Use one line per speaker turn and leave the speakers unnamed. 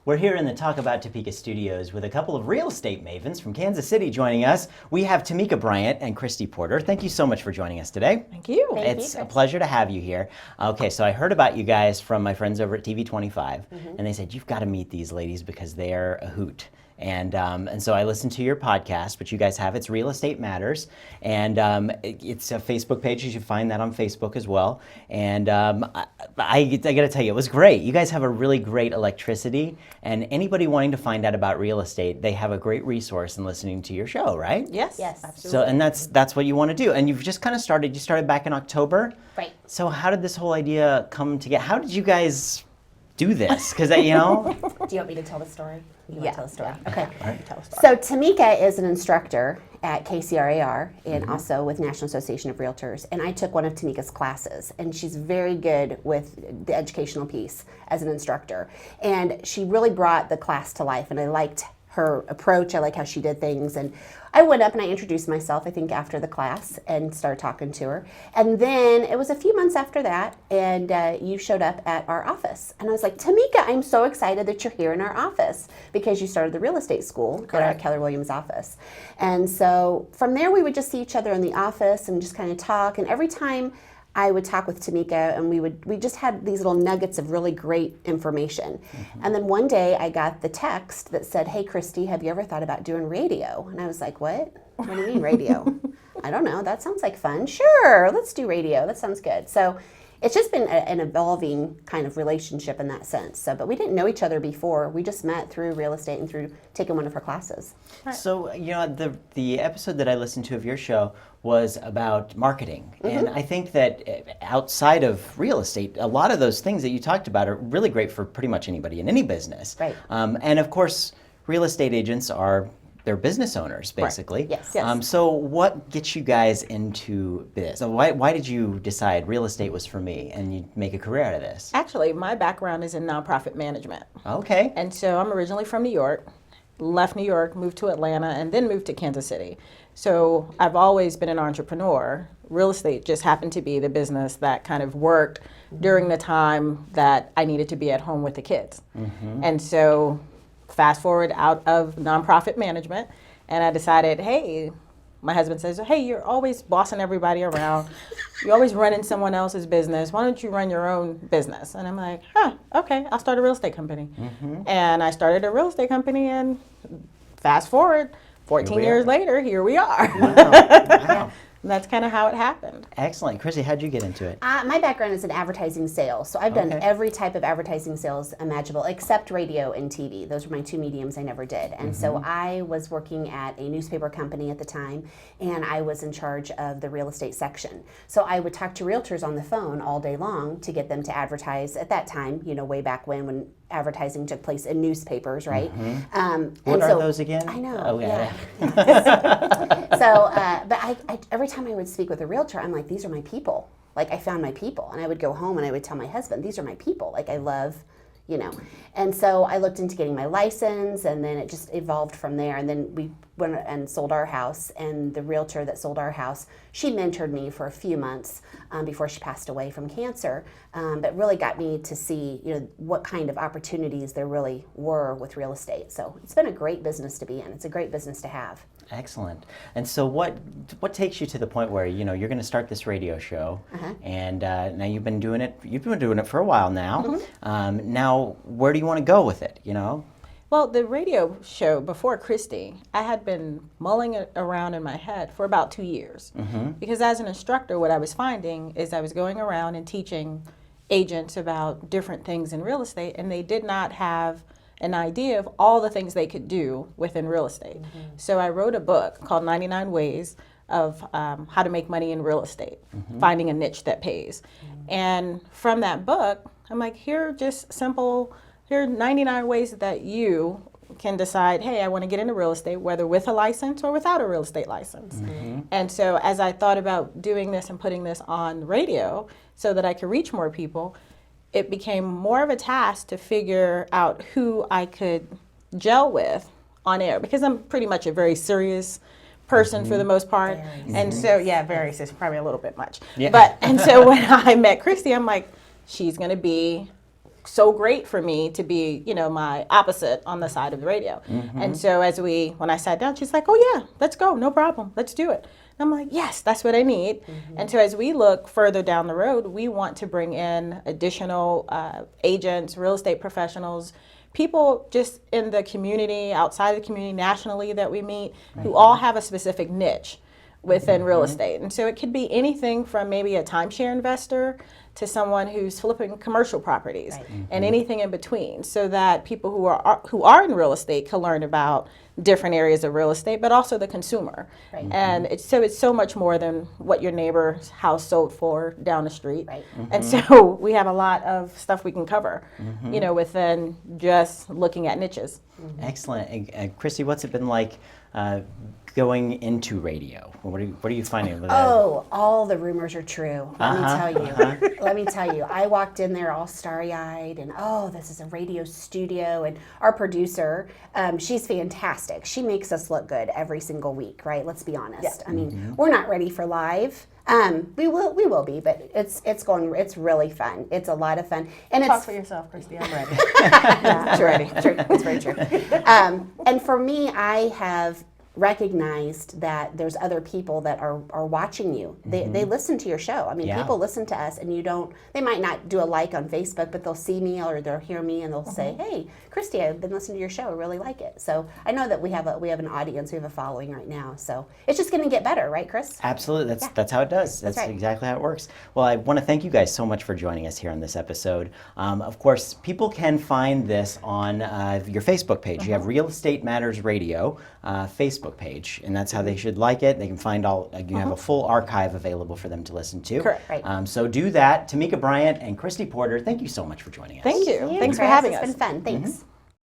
We're here in the Talk About Topeka studios with a couple of real estate mavens from Kansas City joining us. We have Tameka Bryant and Kristi Porter. Thank you so much for joining us today.
Thank you.
It's a pleasure to have you here. Okay, so I heard about you guys from my friends over at TV25, and they said, you've got to meet these ladies because they are a hoot. And so I listened to your podcast, which you guys have. It's Real Estate Matters, and it's a Facebook page. You should find that on Facebook as well. And I got to tell you, it was great. You guys have a really great electricity, and anybody wanting to find out about real estate, they have a great resource in listening to your show, right?
Yes,
absolutely.
So, and that's what you want to do. And you've just kind of started. You started back in October,
right?
So how did this whole idea come together? How did you guys do this? Because you know.
Do you want me to tell the story? You want to tell the story?
Yeah.
Okay.
All right.
Tell the story. So Tameka is an instructor at KCRAR and also with National Association of Realtors. And I took one of Tameka's classes, and she's very good with the educational piece as an instructor. And she really brought the class to life, and I liked her approach. I like how she did things. And I went up and I introduced myself, I think, after the class and started talking to her. And then it was a few months after that, and you showed up at our office. And I was like, Tameka, I'm so excited that you're here in our office because you started the real estate school at our Keller Williams office. And so from there, we would just see each other in the office and just kind of talk. And every time I would talk with Tameka, and we just had these little nuggets of really great information. And then one day I got the text that said, hey, Kristi, have you ever thought about doing radio? And I was like, what? What do you mean radio? I don't know. That sounds like fun. Sure, let's do radio. That sounds good. So it's just been an evolving kind of relationship in that sense. So, but we didn't know each other before. We just met through real estate and through taking one of her classes.
So, you know, the episode that I listened to of your show was about marketing. And I think that outside of real estate, a lot of those things that you talked about are really great for pretty much anybody in any business.
Right.
And of course, real estate agents they're business owners, basically.
Right. Yes.
So what gets you guys into this? So why did you decide real estate was for me and you make a career out of this?
Actually, my background is in nonprofit management.
Okay.
And so I'm originally from New York, left New York, moved to Atlanta, and then moved to Kansas City. So I've always been an entrepreneur. Real estate just happened to be the business that kind of worked during the time that I needed to be at home with the kids. And so fast forward out of nonprofit management, and I decided, hey, my husband says, hey, you're always bossing everybody around. You're always running someone else's business. Why don't you run your own business? And I'm like, okay, I'll start a real estate company. And I started a real estate company, and fast forward, 14 years later, here we are.
Wow.
And that's kind of how it happened.
Excellent. Kristi, how'd you get into it?
My background is in advertising sales, so I've done every type of advertising sales imaginable, except radio and TV. Those were my two mediums I never did. And so I was working at a newspaper company at the time, and I was in charge of the real estate section. So I would talk to realtors on the phone all day long to get them to advertise at that time, you know, way back when advertising took place in newspapers, right?
What are those again?
I know.
Oh, yeah.
So, but I every time I would speak with a realtor, I'm like, these are my people. Like, I found my people. And I would go home and I would tell my husband, these are my people. Like, I love, you know. And so I looked into getting my license, and then it just evolved from there. And then we went and sold our house, and the realtor that sold our house, she mentored me for a few months before she passed away from cancer, but really got me to see, you know, what kind of opportunities there really were with real estate. So it's been a great business to be in. It's a great business to have.
Excellent. And so what takes you to the point where, you know, you're going to start this radio show, and now you've been doing it for a while now. Now, where do you want to go with it, you know?
Well, the radio show before Kristi, I had been mulling it around in my head for about 2 years. Because as an instructor, what I was finding is I was going around and teaching agents about different things in real estate, and they did not have an idea of all the things they could do within real estate. So I wrote a book called 99 Ways of How to Make Money in Real Estate, Finding a Niche That Pays. And from that book, I'm like, here are 99 ways that you can decide, hey, I want to get into real estate, whether with a license or without a real estate license. And so as I thought about doing this and putting this on radio so that I could reach more people, it became more of a task to figure out who I could gel with on air, because I'm pretty much a very serious person for the most part. And so, very serious, probably a little bit much. And so when I met Kristi, I'm like, she's going to be so great for me to be, you know, my opposite on the side of the radio. And so when I sat down, she's like, oh yeah, let's go, no problem, let's do it. And I'm like, yes, that's what I need. And so as we look further down the road, we want to bring in additional agents, real estate professionals, people just in the community, outside the community, nationally that we meet, who all have a specific niche within real estate. And so it could be anything from maybe a timeshare investor to someone who's flipping commercial properties and anything in between, so that people who are in real estate can learn about different areas of real estate, but also the consumer. And it's so much more than what your neighbor's house sold for down the street. And so we have a lot of stuff we can cover, you know, within just looking at niches.
Excellent. And Kristi, what's it been like going into radio? What are you finding?
Oh, all the rumors are true. Let me tell you. Let me tell you. I walked in there all starry-eyed and, oh, this is a radio studio. And our producer, she's fantastic. She makes us look good every single week, right? Let's be honest. I mean, we're not ready for live. We will be, but it's really fun. It's a lot of fun. And
Talk for yourself, Kristi. I'm ready.
Yeah, ready. True. It's very true. And for me, I have recognized that there's other people that are watching you. They listen to your show. I mean, people listen to us, and they might not do a like on Facebook, but they'll see me or they'll hear me and they'll say, hey, Kristi, I've been listening to your show. I really like it. So I know that we have an audience, we have a following right now. So it's just going to get better, right, Chris?
Absolutely. That's how it does. That's exactly how it works. Well, I want to thank you guys so much for joining us here on this episode. Of course, people can find this on your Facebook page. You have Real Estate Matters Radio Facebook page, and that's how they should like it. They can find you have a full archive available for them to listen to.
Correct. Right.
So do that. Tameka Bryant and Kristi Porter, thank you so much for joining us.
Thank you. Thanks for having us.
It's been fun. Thanks.